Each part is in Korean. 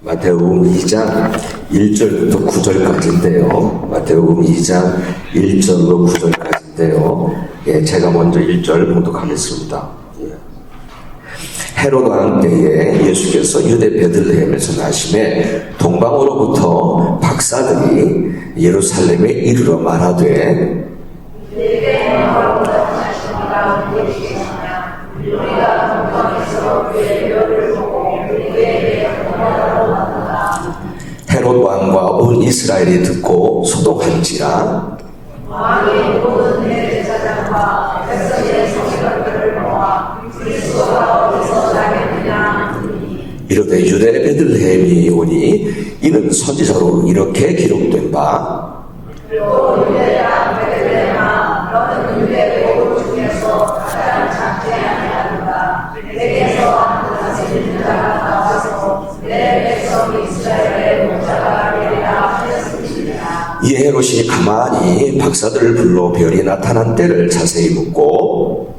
마태복음 2장 1절부터 9절까지인데요. 마태복음 2장 1절로 9절까지인데요. 제가 먼저 1절 봉독하겠습니다. 헤롯 왕 때에 예수께서 유대 베들레헴에서 나심에 동방으로부터 박사들이 예루살렘에 이르러 말하되 헤롯 왕과 온 이스라엘이 듣고 소동한지라 왕이 모든 제사장과 백성의 성결들을 모아 그리스도가 어디서 나겠느냐 이르되 유대 베들레헴이 오니 이는 선지자로 이렇게 기록된 바 또 유대야 베들레헴아 너는 유대 고국 중에서 가장 작지 아니하도다 내게서 하나님 자가 나와서 내 백성 이스라엘의 목자가 되리라 하였습니다. 이에 헤롯이 가만히 박사들을 불러 별이 나타난 때를 자세히 묻고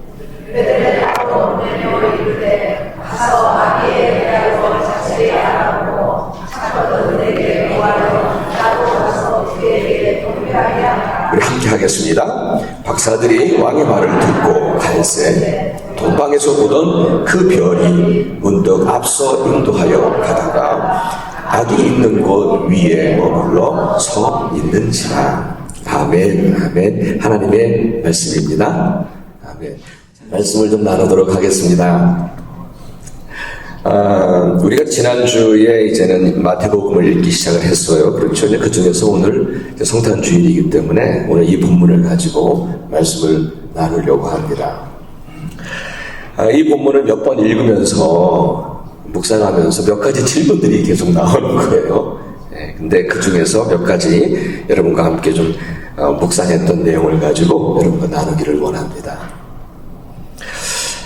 베들레헴으로 내려오 이르되 가서 아기의 대하여 자세히 알아보고 사건은 내게 구하여 나도 가서 그에게 동일하게 하라. 우리 함께 하겠습니다. 박사들이 왕의 말을 듣고 갈새 동방에서 보던 그 별이 문득 앞서 인도하여 가다가 아기 있는 곳 위에 머물러 서 있는지라. 아멘. 아멘. 하나님의 말씀입니다. 아멘. 말씀을 좀 나누도록 하겠습니다. 우리가 지난주에 이제는 마태복음을 읽기 시작을 했어요. 그렇죠. 그 중에서 오늘 성탄주일이기 때문에 오늘 이 본문을 가지고 말씀을 나누려고 합니다. 이 본문을 몇 번 읽으면서 묵상하면서 몇 가지 질문들이 계속 나오는 거예요. 근데 그 중에서 몇 가지 여러분과 함께 좀 묵상했던 내용을 가지고 여러분과 나누기를 원합니다.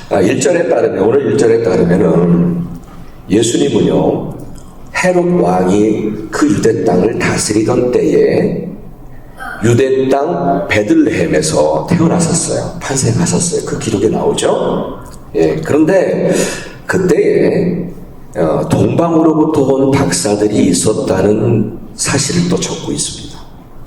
1절에 따르면, 오늘 1절에 따르면은 예수님은요, 헤롯 왕이 그 유대 땅을 다스리던 때에 유대 땅 베들레헴에서 태어나셨어요. 탄생하셨어요. 그 기록에 나오죠. 그런데 그때에 동방으로부터 온 박사들이 있었다는 사실을 또 적고 있습니다.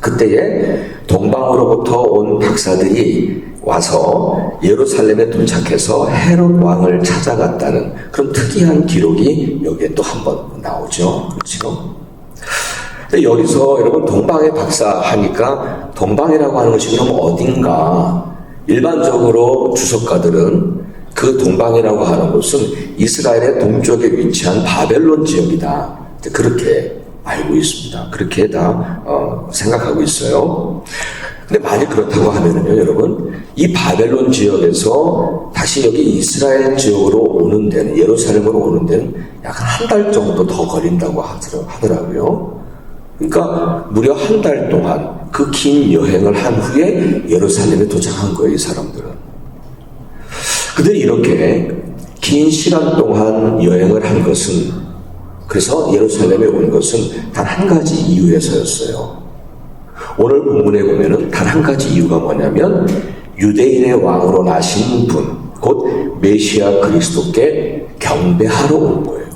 그때에 동방으로부터 온 박사들이 와서 예루살렘에 도착해서 헤롯 왕을 찾아갔다는 그런 특이한 기록이 여기에 또 한 번 나오죠. 그렇죠? 근데 여기서 여러분 동방의 박사 하니까 동방이라고 하는 것이 그럼 어딘가? 일반적으로 주석가들은 그 동방이라고 하는 곳은 이스라엘의 동쪽에 위치한 바벨론 지역이다. 그렇게 알고 있습니다. 그렇게 다 생각하고 있어요. 근데 만약 그렇다고 하면은요, 여러분, 이 바벨론 지역에서 다시 여기 이스라엘 지역으로 오는 데는, 예루살렘으로 오는 데는 약 한 달 정도 더 걸린다고 하더라고요. 그러니까 무려 한 달 동안 그 긴 여행을 한 후에 예루살렘에 도착한 거예요, 이 사람들은. 그들이 이렇게 긴 시간 동안 여행을 한 것은, 그래서 예루살렘에 온 것은 단 한 가지 이유에서였어요. 오늘 본문에 보면은 단 한 가지 이유가 뭐냐면 유대인의 왕으로 나신 분, 곧 메시아 그리스도께 경배하러 온 거예요.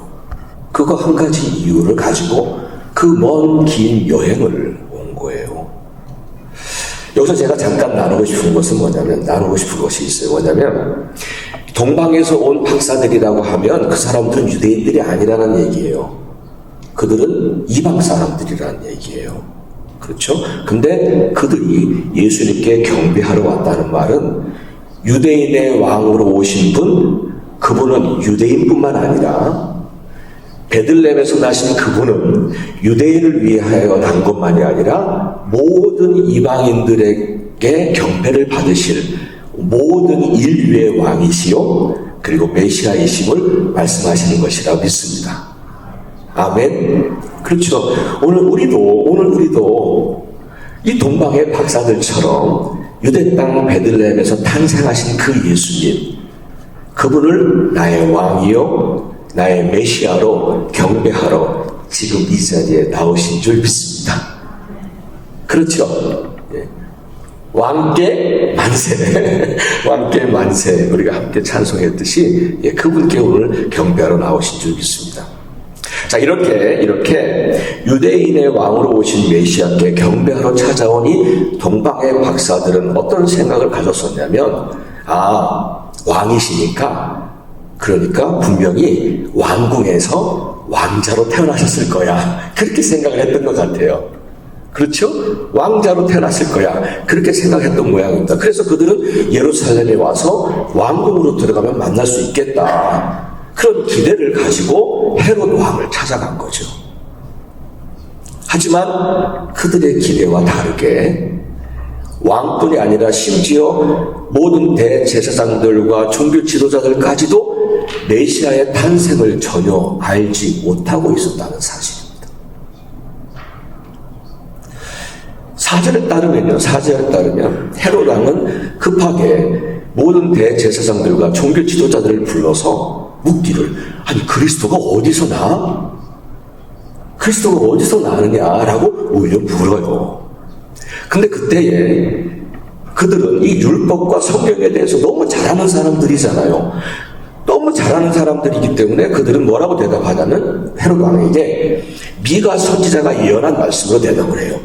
그거 한 가지 이유를 가지고 그 먼 긴 여행을 온 거예요. 여기서 제가 잠깐 나누고 싶은 것은 나누고 싶은 것이 있어요. 뭐냐면 동방에서 온 박사들이라고 하면 그 사람들은 유대인들이 아니라는 얘기예요. 그들은 이방 사람들이라는 얘기예요. 그렇죠? 근데 그들이 예수님께 경배하러 왔다는 말은 유대인의 왕으로 오신 분, 그분은 유대인뿐만 아니라 베들레헴에서 나신 그분은 유대인을 위하여 난 것만이 아니라 모든 이방인들에게 경배를 받으실 모든 인류의 왕이시요 그리고 메시아이심을 말씀하시는 것이라고 믿습니다. 아멘. 그렇죠. 오늘 우리도 이 동방의 박사들처럼 유대 땅 베들레헴에서 탄생하신 그 예수님, 그분을 나의 왕이요 나의 메시아로 경배하러 지금 이 자리에 나오신 줄 믿습니다. 그렇죠. 왕께 만세, 왕께 만세, 우리가 함께 찬송했듯이 그분께 오늘 경배하러 나오신 줄 믿습니다. 자, 이렇게 유대인의 왕으로 오신 메시아께 경배하러 찾아온 이 동방의 박사들은 어떤 생각을 가졌었냐면, 왕이시니까, 그러니까 분명히 왕궁에서 왕자로 태어나셨을 거야. 그렇게 생각을 했던 것 같아요. 그렇죠? 왕자로 태어났을 거야. 그렇게 생각했던 모양입니다. 그래서 그들은 예루살렘에 와서 왕궁으로 들어가면 만날 수 있겠다. 그런 기대를 가지고 헤롯 왕을 찾아간 거죠. 하지만 그들의 기대와 다르게 왕뿐이 아니라 심지어 모든 대제사장들과 종교 지도자들까지도 메시아의 탄생을 전혀 알지 못하고 있었다는 사실입니다. 사절에 따르면 헤롯 왕은 급하게 모든 대제사장들과 종교 지도자들을 불러서 묻기를, 아니 그리스도가 어디서 나? 그리스도가 어디서 나느냐라고 오히려 물어요. 근데 그때에 그들은 이 율법과 성경에 대해서 너무 잘 아는 사람들이잖아요. 너무 잘 아는 사람들이기 때문에 그들은 뭐라고 대답하냐면 헤롯 왕에게 미가 선지자가 예언한 말씀으로 대답을 해요.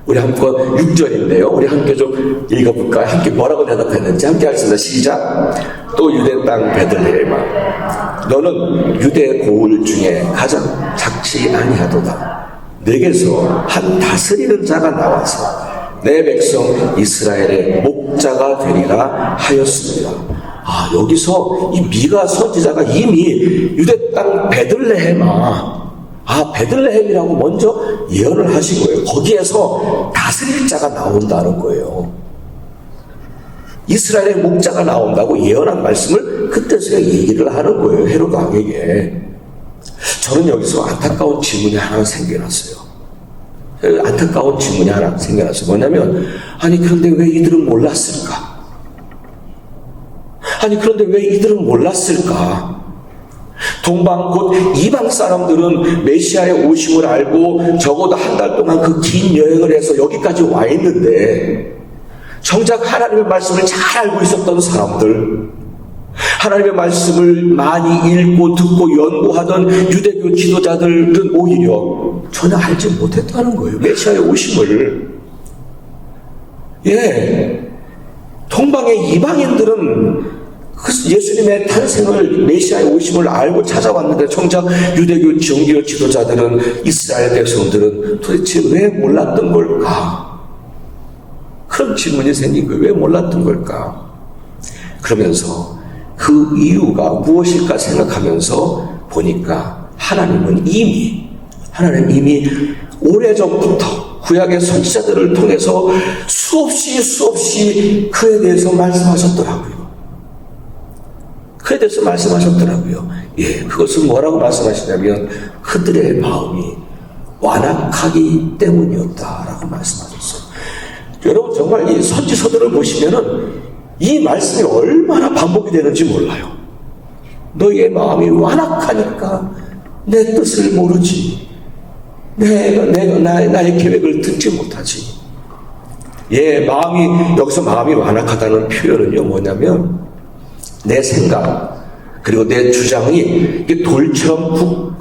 우리 한번 6절인데요. 우리 함께 좀 읽어볼까요? 함께 뭐라고 대답했는지 함께 하겠습니다. 시작. 또 유대 땅 베들레헴아, 너는 유대 고을 중에 가장 작지 아니하도다. 내게서 한 다스리는 자가 나와서 내 백성 이스라엘의 목자가 되리라 하였습니다. 여기서 이 미가 선지자가 이미 유대 땅 베들레헴아, 베들레헴이라고 먼저 예언을 하신 거예요. 거기에서 다스릴 자가 나온다는 거예요. 이스라엘의 목자가 나온다고 예언한 말씀을 그때서야 얘기를 하는 거예요. 헤롯 왕에게. 저는 여기서 안타까운 질문이 하나 생겨났어요. 뭐냐면, 그런데 왜 이들은 몰랐을까? 동방 곧 이방 사람들은 메시아의 오심을 알고 적어도 한 달 동안 그 긴 여행을 해서 여기까지 와 있는데, 정작 하나님의 말씀을 잘 알고 있었던 사람들, 하나님의 말씀을 많이 읽고 듣고 연구하던 유대교 지도자들은 오히려 전혀 알지 못했다는 거예요. 메시아의 오심을. 동방의 이방인들은 예수님의 탄생을, 메시아의 오심을 알고 찾아왔는데 정작 유대교 종교 지도자들은, 이스라엘 백성들은 도대체 왜 몰랐던 걸까? 그런 질문이 생긴 거예요. 왜 몰랐던 걸까? 그러면서 그 이유가 무엇일까 생각하면서 보니까 하나님 이미 오래전부터 구약의 선지자들을 통해서 수없이 그에 대해서 말씀하셨더라고요. 그것은 뭐라고 말씀하시냐면 그들의 마음이 완악하기 때문이었다라고 말씀하셨어요. 여러분, 정말 이 선지서들을 보시면은 이 말씀이 얼마나 반복이 되는지 몰라요. 너희의 마음이 완악하니까 내 뜻을 모르지. 나의 계획을 듣지 못하지. 여기서 마음이 완악하다는 표현은요, 뭐냐면 내 생각, 그리고 내 주장이 돌처럼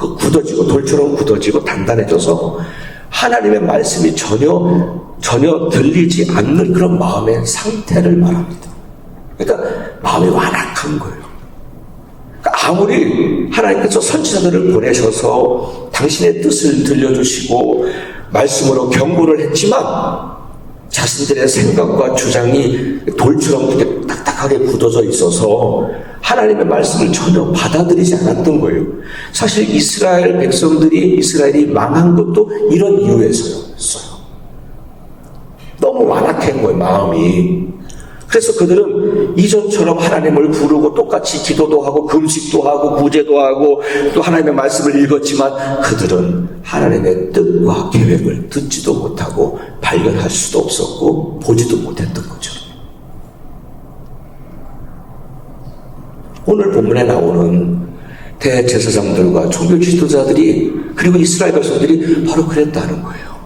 굳어지고 단단해져서 하나님의 말씀이 전혀 들리지 않는 그런 마음의 상태를 말합니다. 그러니까 마음이 완악한 거예요. 그러니까 아무리 하나님께서 선지자들을 보내셔서 당신의 뜻을 들려주시고 말씀으로 경고를 했지만 자신들의 생각과 주장이 돌처럼 이렇게 딱딱하게 굳어져 있어서 하나님의 말씀을 전혀 받아들이지 않았던 거예요. 사실 이스라엘이 망한 것도 이런 이유에서였어요. 너무 완악한 거예요, 마음이. 그래서 그들은 이전처럼 하나님을 부르고 똑같이 기도도 하고 금식도 하고 구제도 하고 또 하나님의 말씀을 읽었지만 그들은 하나님의 뜻과 계획을 듣지도 못하고 발견할 수도 없었고 보지도 못했던 거죠. 오늘 본문에 나오는 대제사장들과 종교 지도자들이 그리고 이스라엘 백성들이 바로 그랬다는 거예요.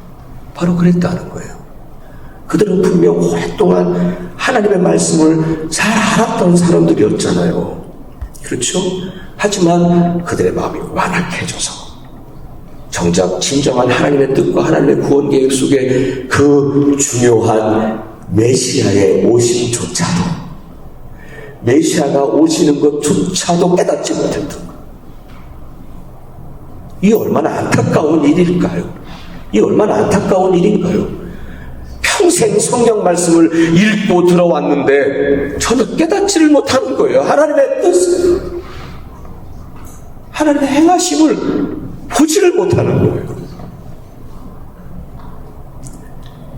그들은 분명 오랫동안 하나님의 말씀을 잘 알았던 사람들이었잖아요. 그렇죠? 하지만 그들의 마음이 완악해져서 정작 진정한 하나님의 뜻과 하나님의 구원 계획 속에 그 중요한 메시아의 오심조차도, 메시아가 오시는 것조차도 깨닫지 못했던 것. 이 얼마나 안타까운 일일까요? 이 얼마나 안타까운 일인가요? 평생 성경 말씀을 읽고 들어왔는데 전혀 깨닫지를 못하는 거예요. 하나님의 뜻을, 하나님의 행하심을 보지를 못하는 거예요.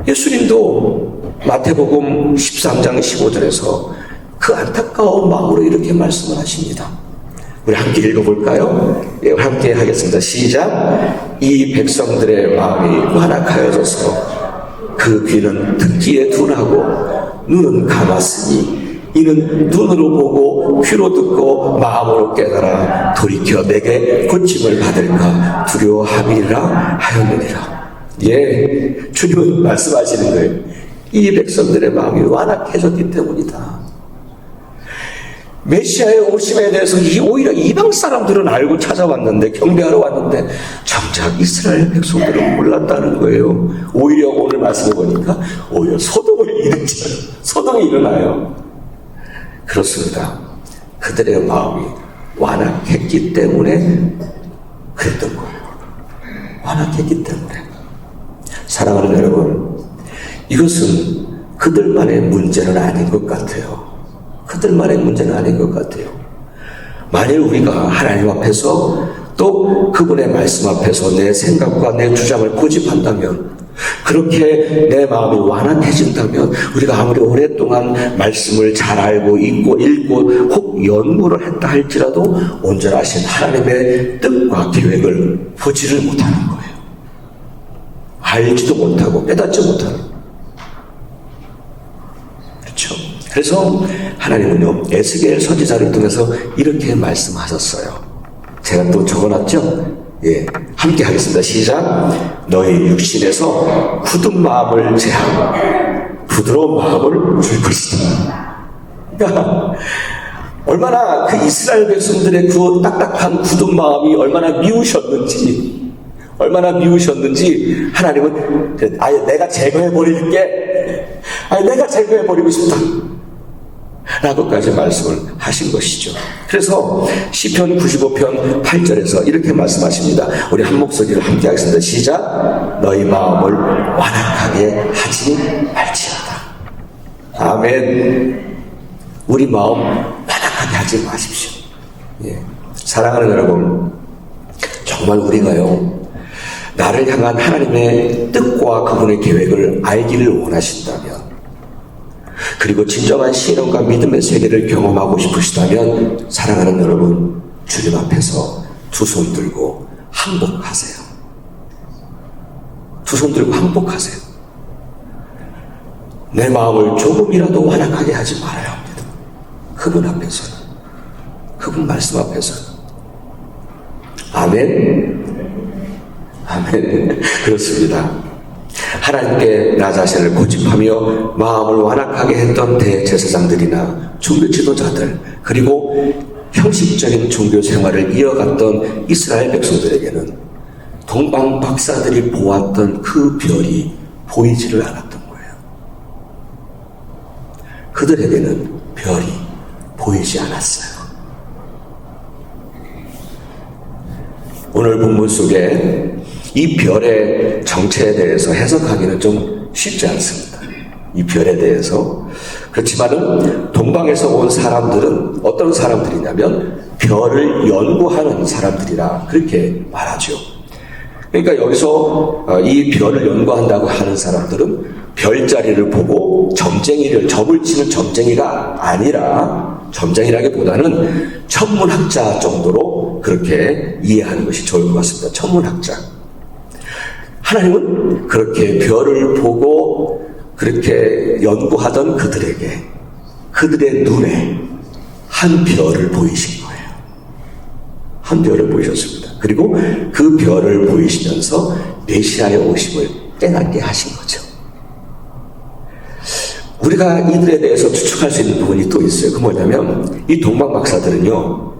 예수님도 마태복음 13장 15절에서 그 안타까운 마음으로 이렇게 말씀을 하십니다. 우리 함께 읽어볼까요? 예, 함께 하겠습니다. 시작. 이 백성들의 마음이 완악하여져서 그 귀는 듣기에 둔하고 눈은 감았으니 이는 눈으로 보고 귀로 듣고 마음으로 깨달아 돌이켜 내게 고침을 받을까 두려워함이라 하였느니라. 예, 주님은 말씀하시는 거예요. 이 백성들의 마음이 완악해졌기 때문이다. 메시아의 오심에 대해서 오히려 이방 사람들은 알고 찾아왔는데, 경배하러 왔는데 정작 이스라엘 백성들은 몰랐다는 거예요. 오히려 오늘 말씀을 보니까 오히려 소동이 일어나요. 그렇습니다. 그들의 마음이 완악했기 때문에 그랬던 거예요. 완악했기 때문에. 사랑하는 여러분, 이것은 그들만의 문제는 아닌 것 같아요. 그들만의 문제는 아닌 것 같아요. 만일 우리가 하나님 앞에서 또 그분의 말씀 앞에서 내 생각과 내 주장을 고집한다면, 그렇게 내 마음이 완악해진다면, 우리가 아무리 오랫동안 말씀을 잘 알고 읽고 혹 연구를 했다 할지라도 온전하신 하나님의 뜻과 계획을 보지를 못하는 거예요. 알지도 못하고 깨닫지 못하는 거예요. 그렇죠? 그래서 하나님은요, 에스겔 선지자를 통해서 이렇게 말씀하셨어요. 제가 또 적어놨죠? 예, 함께 하겠습니다. 시작. 너희 육신에서 굳은 마음을 제하고 부드러운 마음을 줄 것이다. 그러니까 얼마나 그 이스라엘 백성들의 그 딱딱한 굳은 마음이 얼마나 미우셨는지 하나님은 아예 내가 제거해버릴게, 내가 제거해버리고 싶다 라고까지 말씀을 하신 것이죠. 그래서 시편 95편 8절에서 이렇게 말씀하십니다. 우리 한 목소리를 함께 하겠습니다. 시작. 너희 마음을 완악하게 하지 말지어다. 아멘. 우리 마음 완악하게 하지 마십시오. 예. 사랑하는 여러분, 정말 우리가요, 나를 향한 하나님의 뜻과 그분의 계획을 알기를 원하신다면, 그리고 진정한 신앙과 믿음의 세계를 경험하고 싶으시다면, 사랑하는 여러분, 주님 앞에서 두 손 들고 항복하세요. 두 손 들고 항복하세요. 내 마음을 조금이라도 완악하게 하지 말아야 합니다. 그분 앞에서는, 그분 말씀 앞에서는. 아멘. 아멘. 그렇습니다. 하나님께 나 자신을 고집하며 마음을 완악하게 했던 대제사장들이나 종교 지도자들, 그리고 형식적인 종교 생활을 이어갔던 이스라엘 백성들에게는 동방 박사들이 보았던 그 별이 보이지를 않았던 거예요. 그들에게는 별이 보이지 않았어요. 오늘 본문 속에 이 별의 정체에 대해서 해석하기는 좀 쉽지 않습니다. 이 별에 대해서. 그렇지만은 동방에서 온 사람들은 어떤 사람들이냐면 별을 연구하는 사람들이라 그렇게 말하죠. 그러니까 여기서 이 별을 연구한다고 하는 사람들은 별자리를 보고 점을 치는 점쟁이가 아니라, 점쟁이라기보다는 천문학자 정도로 그렇게 이해하는 것이 좋을 것 같습니다. 천문학자. 하나님은 그렇게 별을 보고 그렇게 연구하던 그들에게, 그들의 눈에 한 별을 보이신 거예요. 한 별을 보이셨습니다. 그리고 그 별을 보이시면서 메시아의 오심을 깨닫게 하신 거죠. 우리가 이들에 대해서 추측할 수 있는 부분이 또 있어요. 그 뭐냐면, 이 동방 박사들은요,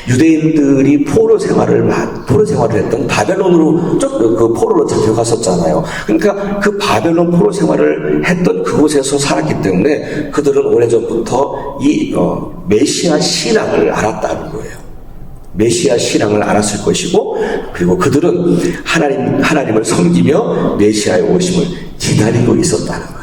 유대인들이 포로 생활을 했던 바벨론으로 그 포로로 잡혀갔었잖아요. 그러니까 그 바벨론 포로 생활을 했던 그곳에서 살았기 때문에 그들은 오래전부터 이 메시아 신앙을 알았다는 거예요. 메시아 신앙을 알았을 것이고, 그리고 그들은 하나님을 섬기며 메시아의 오심을 기다리고 있었다는 거예요.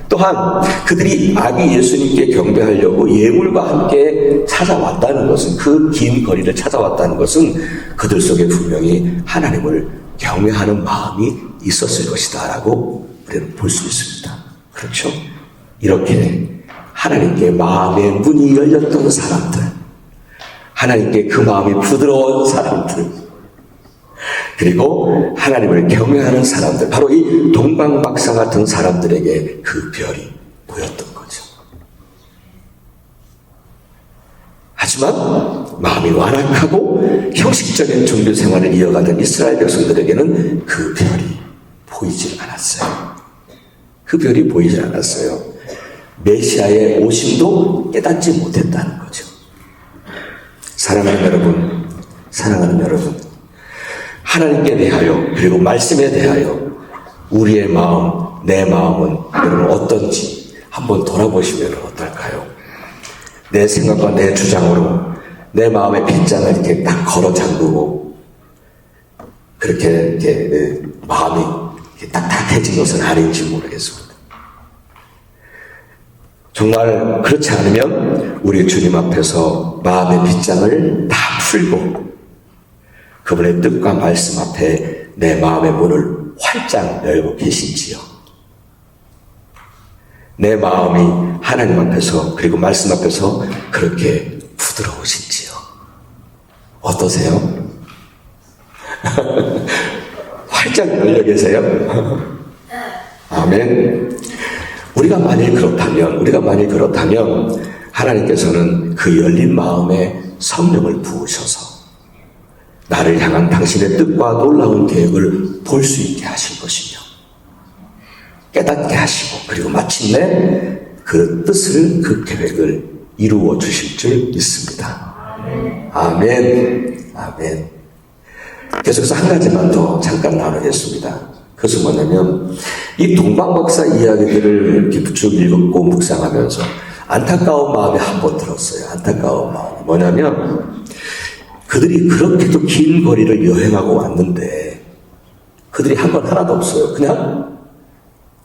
또한 그들이 아기 예수님께 경배하려고 예물과 함께 찾아왔다는 것은, 그 긴 거리를 찾아왔다는 것은 그들 속에 분명히 하나님을 경외하는 마음이 있었을 것이다 라고 우리는 볼 수 있습니다. 그렇죠? 이렇게 하나님께 마음의 문이 열렸던 사람들, 하나님께 그 마음이 부드러운 사람들, 그리고 하나님을 경외하는 사람들, 바로 이 동방박사 같은 사람들에게 그 별이 보였던 거죠. 하지만 마음이 완악하고 형식적인 종교 생활을 이어가던 이스라엘 백성들에게는 그 별이 보이질 않았어요. 그 별이 보이질 않았어요. 메시아의 오심도 깨닫지 못했다는 거죠. 사랑하는 여러분, 하나님께 대하여, 그리고 말씀에 대하여 우리의 마음, 내 마음은 여러분 어떤지 한번 돌아보시면 어떨까요? 내 생각과 내 주장으로 내 마음의 빗장을 이렇게 딱 걸어 잠그고 그렇게 마음이 이렇게 딱딱해진 것은 아닌지 모르겠습니다. 정말 그렇지 않으면 우리 주님 앞에서 마음의 빗장을 다 풀고 그분의 뜻과 말씀 앞에 내 마음의 문을 활짝 열고 계신지요? 내 마음이 하나님 앞에서, 그리고 말씀 앞에서 그렇게 부드러우신지요? 어떠세요? 활짝 열려 계세요? 아멘. 우리가 만일 그렇다면 하나님께서는 그 열린 마음에 성령을 부으셔서 나를 향한 당신의 뜻과 놀라운 계획을 볼 수 있게 하실 것이며 깨닫게 하시고, 그리고 마침내 그 뜻을, 그 계획을 이루어 주실 줄 믿습니다. 아멘. 아멘. 계속해서 한 가지만 더 잠깐 나누겠습니다. 그것은 뭐냐면, 이 동방박사 이야기들을 이렇게 쭉 읽고 묵상하면서 안타까운 마음이 한 번 들었어요. 안타까운 마음이 뭐냐면, 그들이 그렇게도 긴 거리를 여행하고 왔는데 그들이 한 건 하나도 없어요. 그냥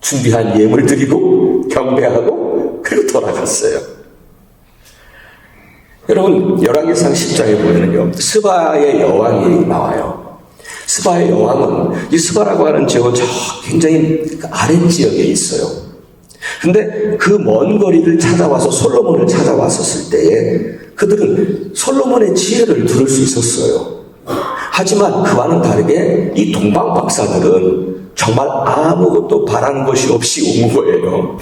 준비한 예물 드리고 경배하고 그리고 돌아갔어요. 여러분, 열왕기상 10장에 보면은요, 스바의 여왕이 나와요. 스바의 여왕은, 이 스바라고 하는 지역은 저 굉장히 아랫지역에 있어요. 근데 그 먼 거리를 찾아와서 솔로몬을 찾아왔었을 때에 그들은 솔로몬의 지혜를 들을 수 있었어요. 하지만 그와는 다르게 이 동방박사들은 정말 아무것도 바라는 것이 없이 온 거예요.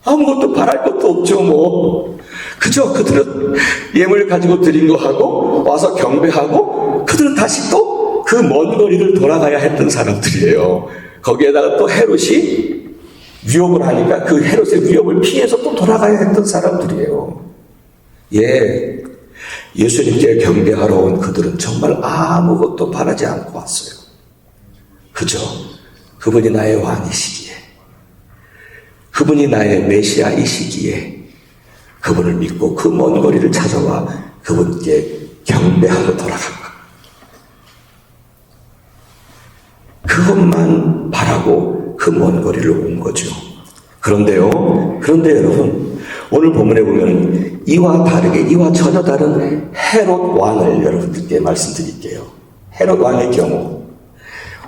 아무것도 바랄 것도 없죠, 뭐. 그저 그들은 예물 가지고 드린 거 하고 와서 경배하고 그들은 다시 또 그 먼 거리를 돌아가야 했던 사람들이에요. 거기에다가 또 헤롯이 위협을 하니까 그 헤롯의 위협을 피해서 또 돌아가야 했던 사람들이에요. 예, 예수님께 경배하러 온 그들은 정말 아무것도 바라지 않고 왔어요. 그저 그분이 나의 왕이시기에, 그분이 나의 메시아이시기에 그분을 믿고 그 먼 거리를 찾아와 그분께 경배하고 돌아간 것. 그것만 바라고 그 먼 거리를 온 거죠. 그런데 여러분, 오늘 본문에 보면 이와 다르게, 이와 전혀 다른 헤롯 왕을 여러분들께 말씀드릴게요. 헤롯 왕의 경우,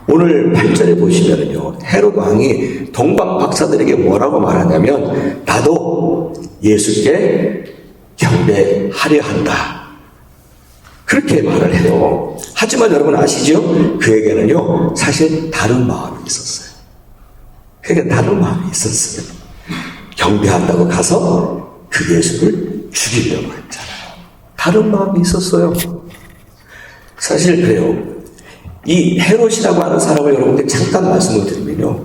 오늘 8절에 보시면은요, 헤롯 왕이 동방 박사들에게 뭐라고 말하냐면, 나도 예수께 경배하려 한다. 그렇게 말을 해요. 하지만 여러분 아시죠? 그에게는요, 사실 다른 마음이 있었어요. 그에게 다른 마음이 있었어요. 경배한다고 가서 그 예수를 죽이려고 했잖아요. 다른 마음이 있었어요. 사실 그래요. 이 헤롯이라고 하는 사람을 여러분께 잠깐 말씀을 드리면요,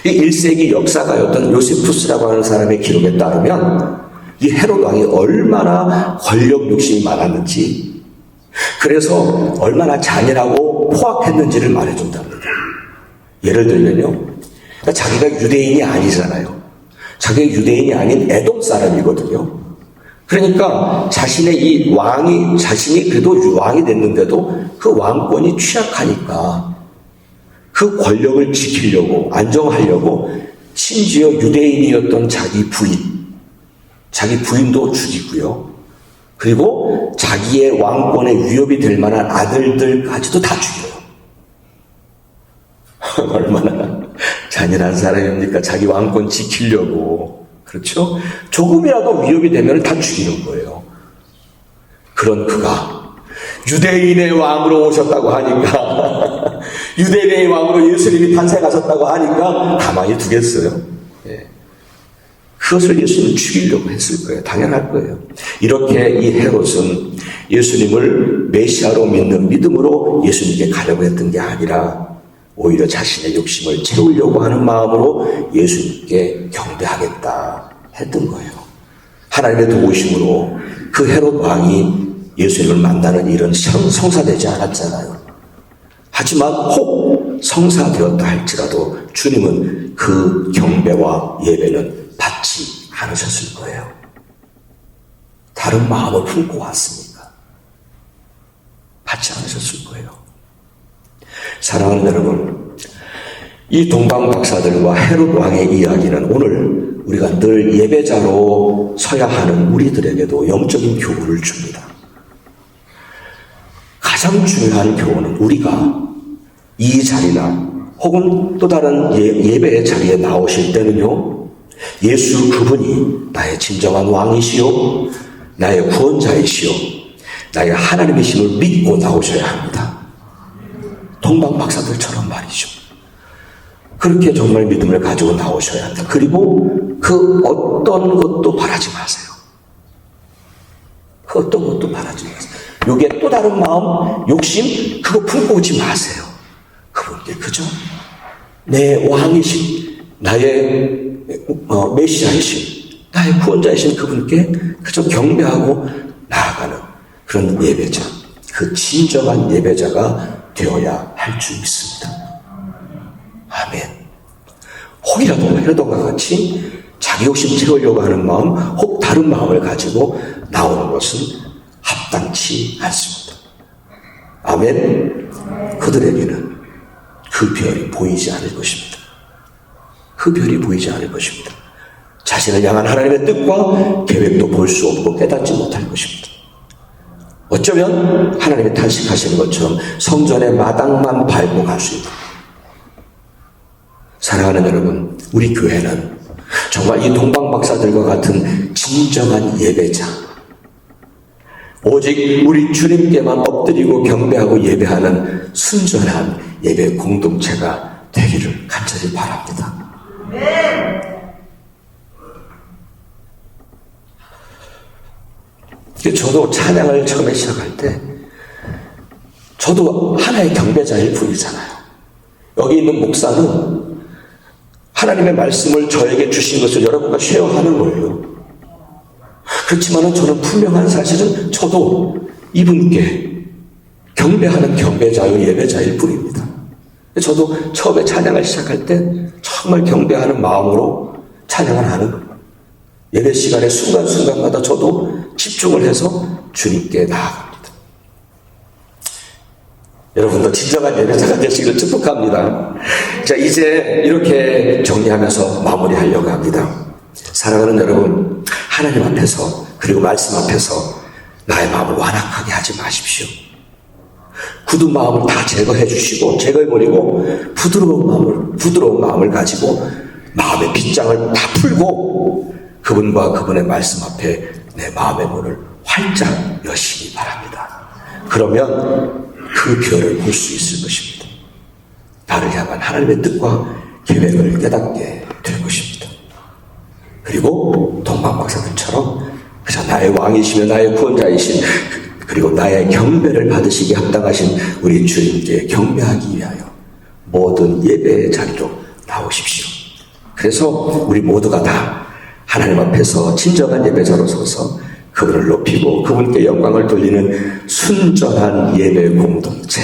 이 1세기 역사가였던 요세푸스라고 하는 사람의 기록에 따르면 이 헤롯 왕이 얼마나 권력 욕심이 많았는지, 그래서 얼마나 잔인하고 포악했는지를 말해준답니다. 예를 들면요, 그러니까 자기가 유대인이 아니잖아요. 자기가 유대인이 아닌 에돔 사람이거든요. 그러니까 자신의 이 왕이, 자신이 그래도 왕이 됐는데도 그 왕권이 취약하니까 그 권력을 지키려고, 안정하려고 심지어 유대인이었던 자기 부인도 죽이고요. 그리고 자기의 왕권에 위협이 될 만한 아들들까지도 다 죽여요. 얼마나 잔인한 사람입니까? 자기 왕권 지키려고. 그렇죠? 조금이라도 위협이 되면 다 죽이는 거예요. 그런 그가 유대인의 왕으로 오셨다고 하니까, 유대인의 왕으로 예수님이 탄생하셨다고 하니까 가만히 두겠어요? 예. 그것을 예수님은 죽이려고 했을 거예요. 당연할 거예요. 이렇게 이 헤롯은 예수님을 메시아로 믿는 믿음으로 예수님께 가려고 했던 게 아니라 오히려 자신의 욕심을 채우려고 하는 마음으로 예수님께 경배하겠다 했던 거예요. 하나님의 도우심으로 그 헤롯 왕이 예수님을 만나는 일은 성사되지 않았잖아요. 하지만 혹 성사되었다 할지라도 주님은 그 경배와 예배는 받지 않으셨을 거예요. 다른 마음을 품고 왔으니까 받지 않으셨을 거예요. 사랑하는 여러분, 이 동방 박사들과 헤롯 왕의 이야기는 오늘 우리가 늘 예배자로 서야 하는 우리들에게도 영적인 교훈을 줍니다. 가장 중요한 교훈은 우리가 이 자리나 혹은 또 다른 예배의 자리에 나오실 때는요, 예수 그분이 나의 진정한 왕이시요, 나의 구원자이시요, 나의 하나님이심을 믿고 나오셔야 합니다. 동방 박사들처럼 말이죠. 그렇게 정말 믿음을 가지고 나오셔야 한다. 그리고 그 어떤 것도 바라지 마세요. 그 어떤 것도 바라지 마세요. 요게 또 다른 마음, 욕심, 그거 품고 오지 마세요. 그분께 그저 내 왕이신, 나의 메시아이신, 나의 구원자이신 그분께 그저 경배하고 나아가는 그런 예배자, 그 진정한 예배자가 되어야 할 줄 믿습니다. 아멘. 혹이라도 헤롯과 같이 자기 욕심 채우려고 하는 마음, 혹 다른 마음을 가지고 나오는 것은 합당치 않습니다. 아멘. 그들에게는 그 별이 보이지 않을 것입니다. 그 별이 보이지 않을 것입니다. 자신을 향한 하나님의 뜻과 계획도 볼 수 없고 깨닫지 못할 것입니다. 어쩌면 하나님이 탄식하시는 것처럼 성전의 마당만 밟고 갈 수 있다. 사랑하는 여러분, 우리 교회는 정말 이 동방 박사들과 같은 진정한 예배자, 오직 우리 주님께만 엎드리고 경배하고 예배하는 순전한 예배 공동체가 되기를 간절히 바랍니다. 저도 찬양을 처음에 시작할 때 저도 하나의 경배자일 뿐이잖아요. 여기 있는 목사는 하나님의 말씀을 저에게 주신 것을 여러분과 쉐어하는 거예요. 그렇지만 저는 분명한 사실은 저도 이분께 경배하는 경배자요 예배자일 뿐입니다. 저도 처음에 찬양을 시작할 때 정말 경배하는 마음으로 찬양을 하는 거예요. 예배 시간에 순간순간마다 저도 집중을 해서 주님께 나아갑니다. 여러분도 진정한 예배자가 되시기를 축복합니다. 자, 이제 이렇게 정리하면서 마무리하려고 합니다. 사랑하는 여러분, 하나님 앞에서 그리고 말씀 앞에서 나의 마음을 완악하게 하지 마십시오. 굳은 마음을 다 제거해 주시고 제거해버리고 부드러운 마음을 가지고 마음의 빗장을 다 풀고 그분과 그분의 말씀 앞에 내 마음의 문을 활짝 여시기 바랍니다. 그러면 그 별을 볼 수 있을 것입니다. 나를 향한 하나님의 뜻과 계획을 깨닫게 될 것입니다. 그리고 동방 박사들처럼 그저 나의 왕이시며 나의 구원자이신 그리고 나의 경배를 받으시기 합당하신 우리 주님께 경배하기 위하여 모든 예배의 자리로 나오십시오. 그래서 우리 모두가 다 하나님 앞에서 진정한 예배자로 서서 그분을 높이고 그분께 영광을 돌리는 순전한 예배 공동체,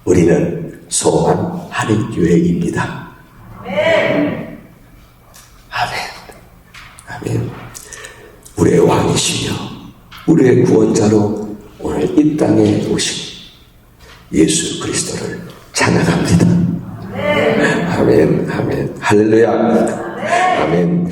우리는 소망 한인교회입니다. 아멘. 아멘. 우리의 왕이시며 우리의 구원자로 오늘 이 땅에 오신 예수 그리스도를 찬양합니다. 아멘. 아멘. 할렐루야. 아멘.